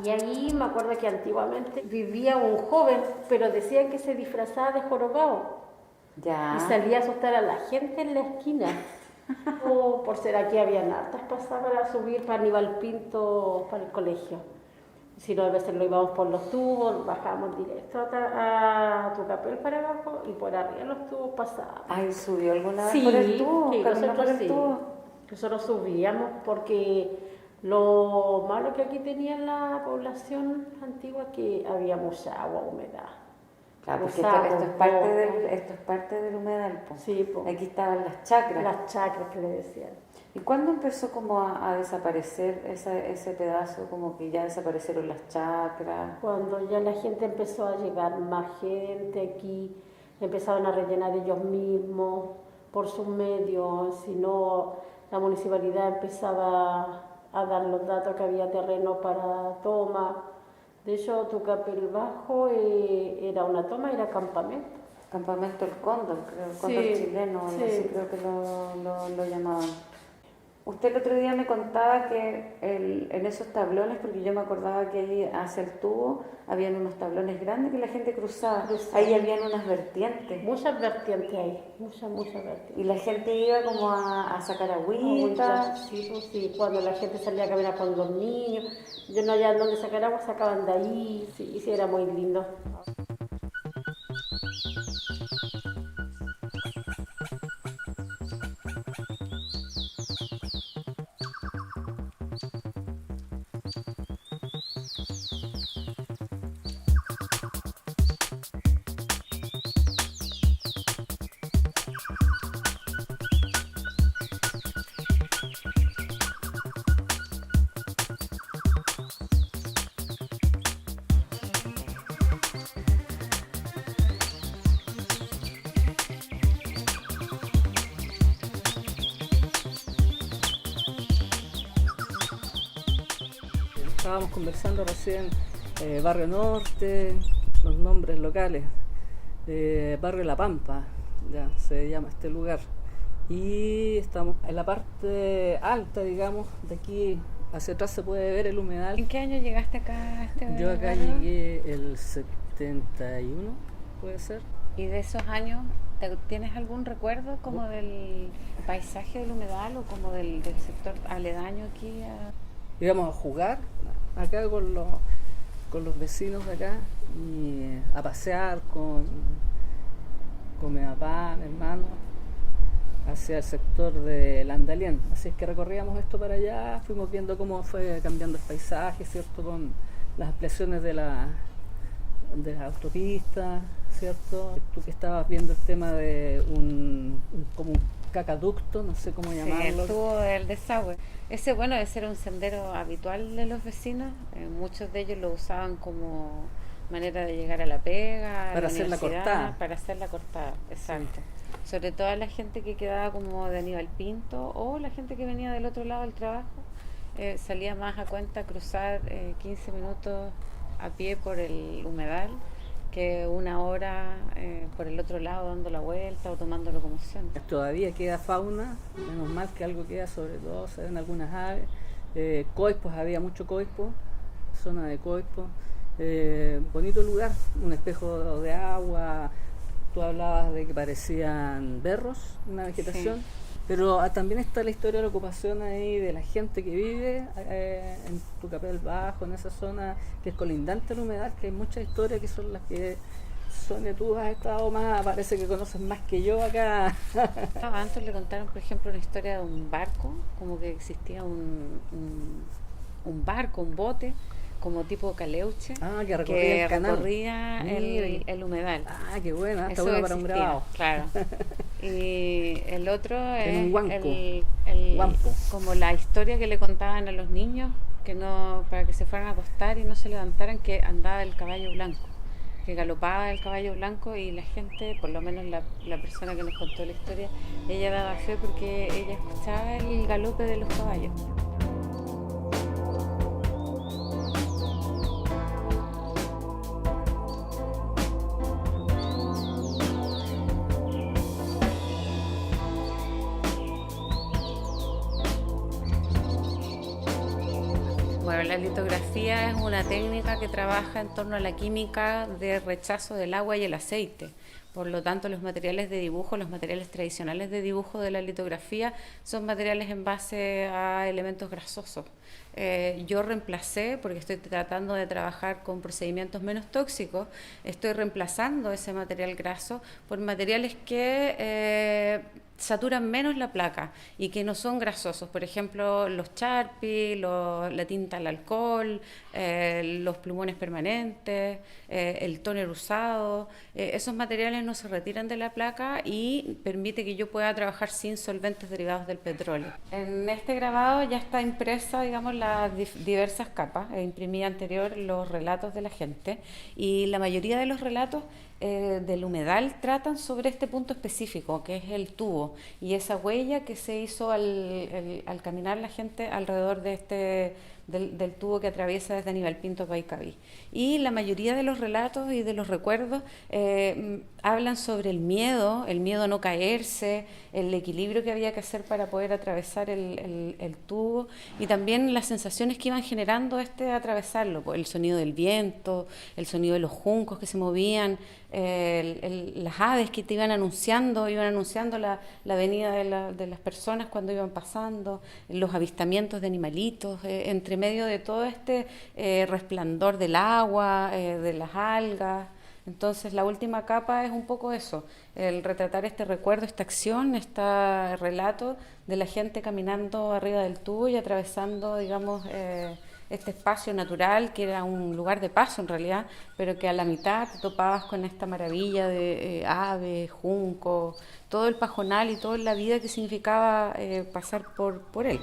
Y ahí me acuerdo que antiguamente vivía un joven, pero decían que se disfrazaba de jorobado Ya. y salía a asustar a la gente en la esquina. O por ser aquí habían hartas pasadas para subir para Aníbal Pinto para el colegio. Si no, a veces lo íbamos por los tubos, bajábamos directo a Tucapel para abajo y por arriba los tubos pasábamos. Ay, ¿subió alguna vez Sí, por el tubo? sí, ¿Caminó por el sí. tubo? Nosotros subíamos porque lo malo que aquí tenía la población antigua es que había mucha agua, humedad. Claro, porque Usaba esto es con parte poco. esto es parte del humedal, po. Sí, po. Aquí estaban las chacras. Las chacras que le decían. ¿Y cuándo empezó como a desaparecer ese pedazo? Como que ya desaparecieron las chacras. Cuando ya la gente empezó a llegar, más gente aquí, empezaron a rellenar ellos mismos por sus medios, si no, la municipalidad empezaba a dar los datos que había terreno para toma. De hecho, Tucapel Bajo era una toma, era campamento. Campamento El Cóndor, creo, el Cóndor chileno, sí. Así creo que lo llamaban. Usted el otro día me contaba que en esos tablones, porque yo me acordaba que ahí hacia el tubo habían unos tablones grandes que la gente cruzaba. Ahí habían unas vertientes. Muchas vertientes ahí, muchas vertientes. Y la gente iba como a sacar agüita. Sí, pues sí, cuando la gente salía a caminar con los niños, yo no había dónde sacar agua, sacaban de ahí, sí, era muy lindo. Estábamos conversando recién Barrio Norte, los nombres locales, Barrio La Pampa, ya se llama este lugar. Y estamos en la parte alta, digamos, de aquí hacia atrás se puede ver el humedal. ¿En qué año llegaste acá a este Yo acá barrio? llegué el 71, puede ser. ¿Y de esos años tienes algún recuerdo como del paisaje del humedal o como del sector aledaño aquí? Íbamos a jugar acá con los vecinos de acá y a pasear con mi papá, mi hermano, hacia el sector del Andalien. Así es que recorríamos esto para allá, fuimos viendo cómo fue cambiando el paisaje, ¿cierto? Con las ampliaciones de la autopista, ¿cierto? Tú que estabas viendo el tema de como un cacaducto, no sé cómo llamarlo. Sí, el tubo del desagüe. Ese, bueno, ese era un sendero habitual de los vecinos. Muchos de ellos lo usaban como manera de llegar a la pega, para hacer la cortada. Para hacer la cortada, exacto. Sí. Sobre todo la gente que quedaba como de Aníbal Pinto o la gente que venía del otro lado del trabajo, salía más a cuenta cruzar 15 minutos a pie por el humedal que una hora por el otro lado dando la vuelta o tomando locomoción. Todavía queda fauna, menos mal que algo queda, sobre todo se ven algunas aves, coipos, había mucho coipo, zona de coipo, bonito lugar, un espejo de agua, tú hablabas de que parecían berros, una vegetación. Sí. Pero también está la historia de la ocupación ahí de la gente que vive en Tucapel Bajo, en esa zona que es colindante al humedal, que hay muchas historias que son las que Sonia, tú has estado más, parece que conoces más que yo acá. Antes le contaron, por ejemplo, una historia de un barco, como que existía un barco, un bote, como tipo caleuche, que recorría el canal. Recorría el humedal. Ah, qué bueno, hasta uno para un grabado. Claro. Y el otro es Huampo. Como la historia que le contaban a los niños, que no, para que se fueran a acostar y no se levantaran, que andaba el caballo blanco, que galopaba el caballo blanco, y la gente, por lo menos la persona que nos contó la historia, ella daba fe porque ella escuchaba el galope de los caballos. la litografía es una técnica que trabaja en torno a la química de rechazo del agua y el aceite. Por lo tanto, los materiales de dibujo, los materiales tradicionales de dibujo de la litografía son materiales en base a elementos grasosos. Yo reemplacé, porque estoy tratando de trabajar con procedimientos menos tóxicos, estoy reemplazando ese material graso por materiales que saturan menos la placa y que no son grasosos. Por ejemplo, los Sharpie, la tinta al alcohol, los plumones permanentes, el tóner usado. Esos materiales no se retiran de la placa y permite que yo pueda trabajar sin solventes derivados del petróleo. En este grabado ya está impresa, digamos, las diversas capas. Imprimí anterior los relatos de la gente y la mayoría de los relatos del humedal tratan sobre este punto específico, que es el tubo y esa huella que se hizo al caminar la gente alrededor de del tubo que atraviesa desde Aníbal Pinto a Paicaví. Y la mayoría de los relatos y de los recuerdos hablan sobre el miedo a no caerse, el equilibrio que había que hacer para poder atravesar el tubo y también las sensaciones que iban generando atravesarlo, el sonido del viento, el sonido de los juncos que se movían, las aves que te iban anunciando la venida de las personas cuando iban pasando, los avistamientos de animalitos, entre medio de todo resplandor del agua, de las algas. Entonces la última capa es un poco eso, el retratar este recuerdo, esta acción, este relato de la gente caminando arriba del tubo y atravesando, digamos, este espacio natural que era un lugar de paso en realidad, pero que a la mitad te topabas con esta maravilla de aves, juncos, todo el pajonal y toda la vida que significaba pasar por él.